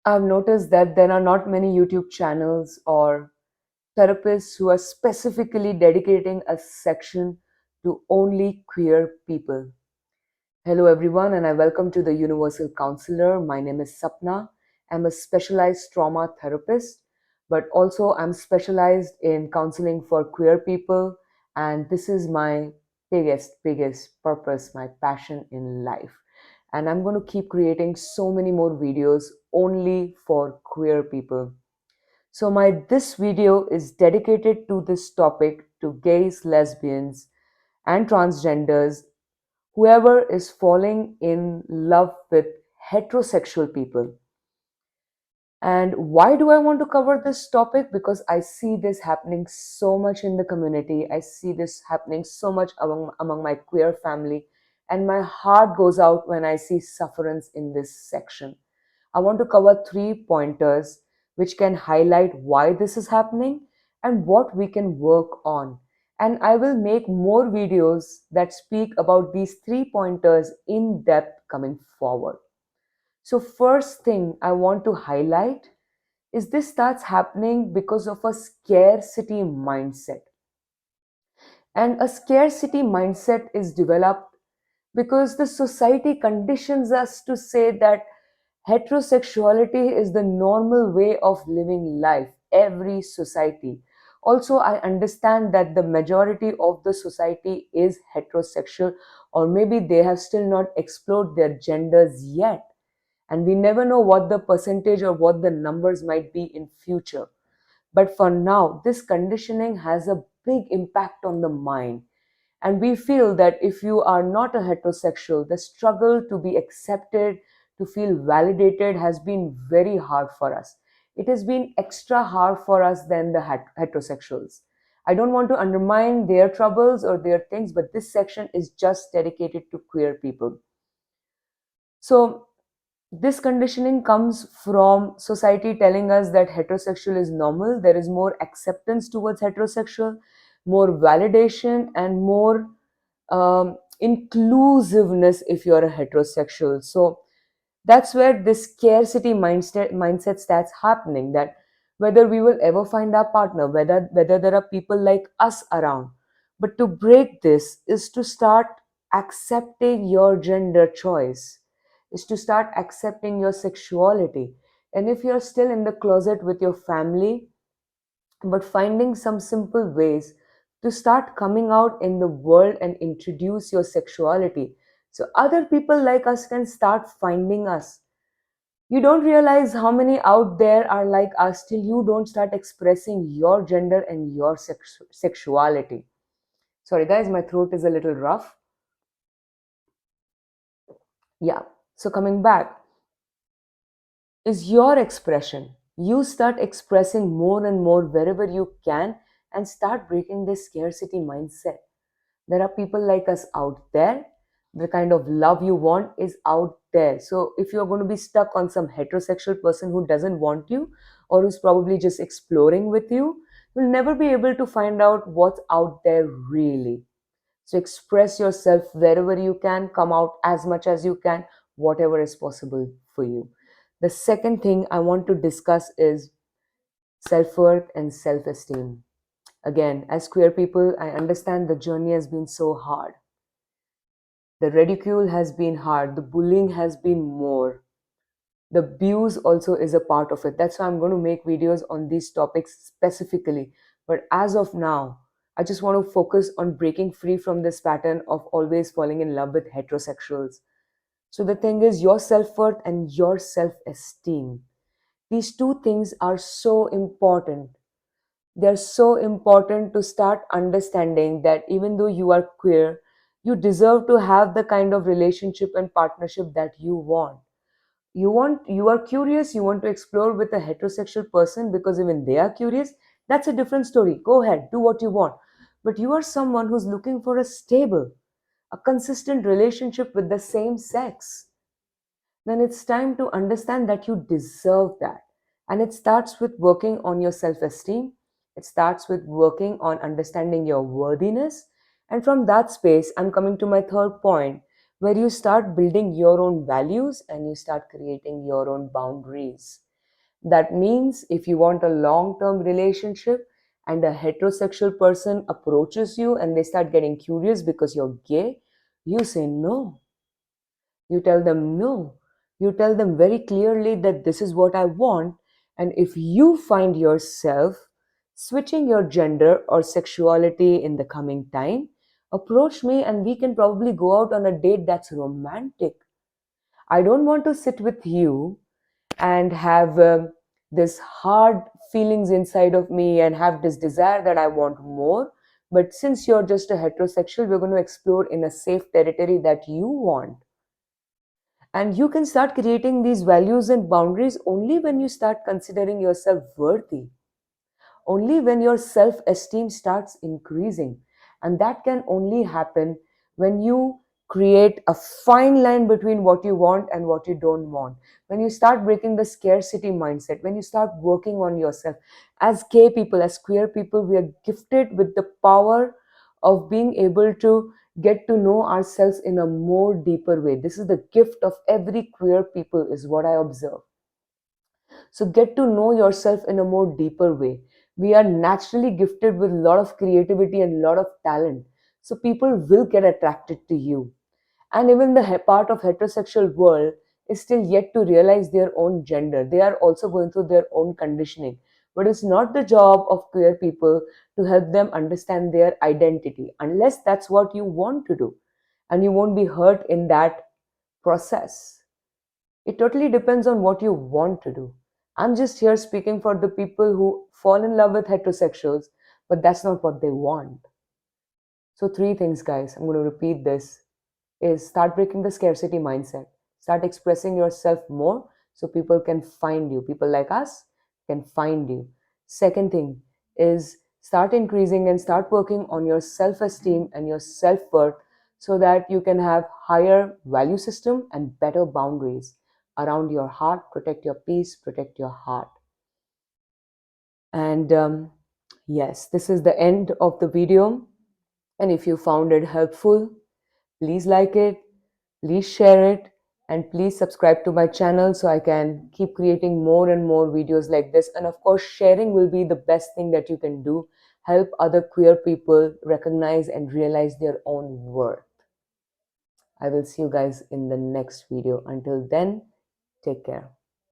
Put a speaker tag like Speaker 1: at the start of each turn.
Speaker 1: I've noticed that there are not many YouTube channels or therapists who are specifically dedicating a section to only queer people. Hello, everyone, and I welcome to the Universal Counselor. My name is Sapna. I'm a specialized trauma therapist, but also I'm specialized in counseling for queer people, and this is my biggest purpose, my passion in life. And I'm going to keep creating so many more videos only for queer people. So my this video is dedicated to this topic to gays, lesbians, and transgenders, whoever is falling in love with heterosexual people. And why do I want to cover this topic? Because I see this happening so much in the community. I see this happening so much among my queer family. And my heart goes out when I see sufferance in this section. I want to cover 3 pointers which can highlight why this is happening and what we can work on. And I will make more videos that speak about these 3 pointers in depth coming forward. So, first thing I want to highlight is this starts happening because of a scarcity mindset. And a scarcity mindset is developed because the society conditions us to say that heterosexuality is the normal way of living life, every society. Also, I understand that the majority of the society is heterosexual, or maybe they have still not explored their genders yet. And we never know what the percentage or what the numbers might be in future. But for now, this conditioning has a big impact on the mind. And we feel that if you are not a heterosexual, the struggle to be accepted, to feel validated has been very hard for us. It has been extra hard for us than the heterosexuals. I don't want to undermine their troubles or their things, but this section is just dedicated to queer people. So, this conditioning comes from society telling us that heterosexual is normal. There is more acceptance towards heterosexual, more validation, and more inclusiveness if you're a heterosexual. So that's where this scarcity mindset starts happening. That whether we will ever find our partner, whether there are people like us around. But to break this is to start accepting your gender choice, is to start accepting your sexuality. And if you're still in the closet with your family, but finding some simple ways to start coming out in the world and introduce your sexuality so other people like us can start finding us. You don't realize how many out there are like us till you don't start expressing your gender and your sexuality. Sorry, guys, my throat is a little rough. Yeah. So, coming back, is your expression. You start expressing more and more wherever you can and start breaking this scarcity mindset. There are people like us out there. The kind of love you want is out there. So if you're going to be stuck on some heterosexual person who doesn't want you or who's probably just exploring with you, you'll never be able to find out what's out there really. So express yourself wherever you can, come out as much as you can, whatever is possible for you. The second thing I want to discuss is self worth and self esteem. Again, as queer people, I understand the journey has been so hard. The ridicule has been hard. The bullying has been more. The abuse also is a part of it. That's why I'm going to make videos on these topics specifically. But as of now, I just want to focus on breaking free from this pattern of always falling in love with heterosexuals. So the thing is, your self worth and your self esteem. These two things are so important. They're so important to start understanding that even though you are queer, you deserve to have the kind of relationship and partnership that you want. You are curious, you want to explore with a heterosexual person because even they are curious. That's a different story. Go ahead, do what you want. But you are someone who's looking for a stable, a consistent relationship with the same sex, then it's time to understand that you deserve that. And it starts with working on your self esteem, it starts with working on understanding your worthiness. And from that space, I'm coming to my third point where you start building your own values and you start creating your own boundaries. That means if you want a long term relationship and a heterosexual person approaches you and they start getting curious because you're gay, you say no. You tell them no. You tell them very clearly that this is what I want. And if you find yourself switching your gender or sexuality in the coming time, approach me and we can probably go out on a date that's romantic. I don't want to sit with you and have this hard feelings inside of me and have this desire that I want more. But since you're just a heterosexual, we're going to explore in a safe territory that you want. And you can start creating these values and boundaries only when you start considering yourself worthy, only when your self esteem starts increasing. And that can only happen when you create a fine line between what you want and what you don't want. When you start breaking the scarcity mindset, when you start working on yourself. As gay people, as queer people, we are gifted with the power of being able to get to know ourselves in a more deeper way. This is the gift of every queer people, is what I observe. So get to know yourself in a more deeper way. We are naturally gifted with a lot of creativity and a lot of talent. So people will get attracted to you. And even the part of heterosexual world is still yet to realize their own gender. They are also going through their own conditioning. But it's not the job of queer people to help them understand their identity, unless that's what you want to do. And you won't be hurt in that process. It totally depends on what you want to do. I'm just here speaking for the people who fall in love with heterosexuals, but that's not what they want. So, three things, guys. I'm going to repeat this is start breaking the scarcity mindset. Start expressing yourself more so people can find you. People like us can find you. Second thing is start increasing and start working on your self-esteem and your self-worth so that you can have higher value system and better boundaries around your heart. Protect your peace, protect your heart. And yes, this is the end of the video. And if you found it helpful, please like it, please share it, and please subscribe to my channel so I can keep creating more and more videos like this. And of course, sharing will be the best thing that you can do. Help other queer people recognize and realize their own worth. I will see you guys in the next video. Until then, take care.